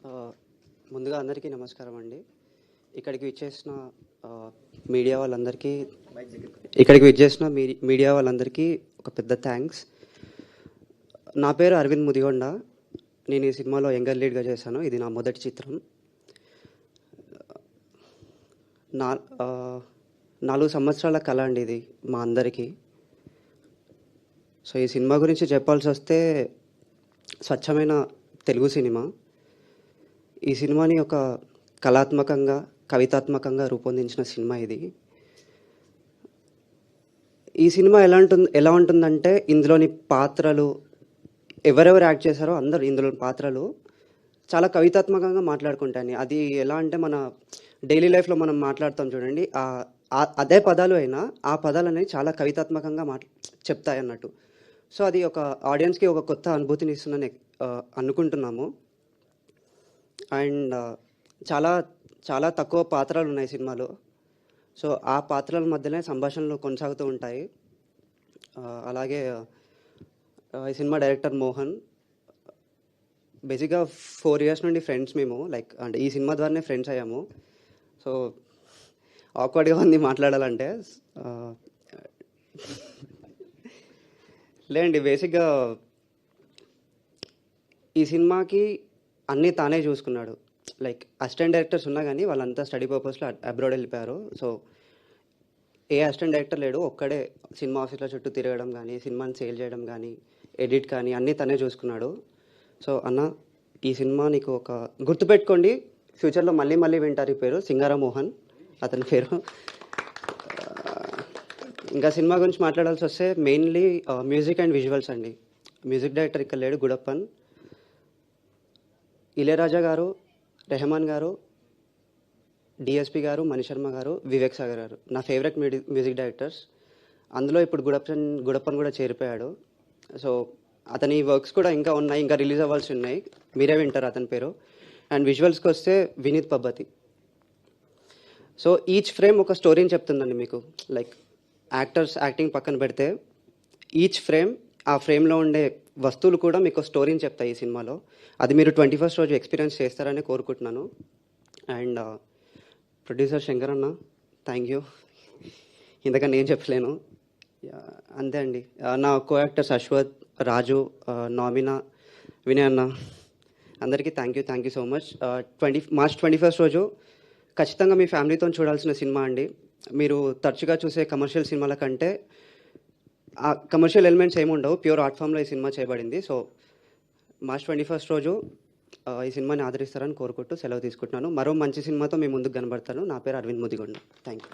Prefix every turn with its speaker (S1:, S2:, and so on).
S1: ఆహ్, ముందుగా అందరికీ నమస్కారం అండి. ఇక్కడికి విచ్చేసిన మీడియా వాళ్ళందరికీ మీడియా వాళ్ళందరికీ ఒక పెద్ద థ్యాంక్స్. నా పేరు అరవింద్ ముదిగొండ. నేను ఈ సినిమాలో యంగర్ లీడ్‌గా చేశాను. ఇది నా మొదటి చిత్రం. నా 4 సంవత్సరాల కల అండి ఇది మా అందరికీ. సో, ఈ సినిమా గురించి చెప్పాల్సొస్తే స్వచ్ఛమైన తెలుగు సినిమా. ఈ సినిమాని ఒక కళాత్మకంగా, కవితాత్మకంగా రూపొందించిన సినిమా ఇది. ఈ సినిమా ఎలా ఉంటుందంటే ఇందులోని పాత్రలు ఎవరెవరు యాక్ట్ చేశారో అందరూ ఇందులోని పాత్రలు చాలా కవితాత్మకంగా మాట్లాడుకుంటాయని. అది ఎలా అంటే మన డైలీ లైఫ్‌లో మనం మాట్లాడతాం చూడండి. అదే పదాలు అయినా ఆ పదాలనేవి చాలా కవితాత్మకంగా చెప్తాయన్నట్టు. సో, అది ఒక ఆడియన్స్‌కి ఒక కొత్త అనుభూతినిస్తుందని అనుకుంటున్నాము. అండ్ చాలా చాలా తక్కువ పాత్రలున్నాయి సినిమాలో. సో, ఆ పాత్రల మధ్యనే సంభాషణలు కొనసాగుతూ ఉంటాయి. అలాగే ఈ సినిమా డైరెక్టర్ మోహన్. బేసిక్‌గా 4 ఇయర్స్ నుండి ఫ్రెండ్స్ మేము. అంటే ఈ సినిమా ద్వారానే ఫ్రెండ్స్ అయ్యాము. సో, ఆక్వర్డ్‌గా ఉంది మాట్లాడాలంటే. లేదండి, బేసిక్‌గా ఈ సినిమాకి అన్నీ తానే చూసుకున్నాడు. అసిస్టెంట్ డైరెక్టర్స్ ఉన్నా కానీ వాళ్ళంతా స్టడీ పర్పస్‌లో అబ్రాడ్ వెళ్ళిపోయారు. సో, ఏ అసిస్టెంట్ డైరెక్టర్ లేడు. ఒక్కడే సినిమా ఆఫీస్‌ల చుట్టూ తిరగడం కానీ, సినిమాని సేల్ చేయడం కానీ, ఎడిట్ కానీ అన్నీ తనే చూసుకున్నాడు. సో, అన్న, ఈ సినిమా నీకు ఒక గుర్తుపెట్టుకోండి. ఫ్యూచర్‌లో మళ్ళీ మళ్ళీ వింటారు ఈ పేరు. సింగార మోహన్ అతని పేరు. ఇంకా సినిమా గురించి మాట్లాడాల్సి వస్తే మెయిన్లీ మ్యూజిక్ అండ్ విజువల్స్ అండి. మ్యూజిక్ డైరెక్టర్ ఇక్కడ లేడు, గుడప్పన్. ఇళయరాజా గారు, రెహమాన్ గారు, డిఎస్పి గారు, మణిశర్మ గారు, వివేక్ సాగర్ గారు నా ఫేవరెట్ మ్యూజిక్ డైరెక్టర్స్. అందులో ఇప్పుడు గుడప్పన్ కూడా చేరిపోయాడు. సో, అతని వర్క్స్ కూడా ఇంకా ఉన్నాయి, ఇంకా రిలీజ్ అవ్వాల్సి ఉన్నాయి. మీరే వింటారు అతని పేరు. అండ్ విజువల్స్కి వస్తే Vineet Pabbathi. So, each frame ఒక స్టోరీని చెప్తుందండి మీకు. యాక్టర్స్ యాక్టింగ్ పక్కన పెడితే ఈచ్ ఫ్రేమ్, ఆ ఫ్రేమ్లో ఉండే వస్తువులు కూడా మీకు స్టోరీని చెప్తాయి ఈ సినిమాలో. అది మీరు 21st రోజు ఎక్స్పీరియన్స్ చేస్తారని కోరుకుంటున్నాను. అండ్ ప్రొడ్యూసర్ శంకర్ అన్న, థ్యాంక్ యూ. ఇంతకన్నా నేను చెప్పలేను. అంతే అండి. నా కో యాక్టర్స్ అశ్వత్, రాజు, నామినా, వినయ్ అన్న, అందరికీ thank you so much. March 21st రోజు ఖచ్చితంగా మీ ఫ్యామిలీతో చూడాల్సిన సినిమా అండి. మీరు తరచుగా చూసే కమర్షియల్ సినిమాల కంటే ఆ కమర్షియల్ ఎలిమెంట్స్ ఏముండవు. ప్యూర్ ఆర్ట్ ఫామ్లో ఈ సినిమా చేయబడింది. సో, మార్చ్ 21st రోజు ఈ సినిమాని ఆదరిస్తారని కోరుకుంటూ సెలవు తీసుకుంటున్నాను. మరో మంచి సినిమాతో మీ ముందుకు కనబడతాను. నా పేరు అరవింద్ ముదిగొండ. Thank you.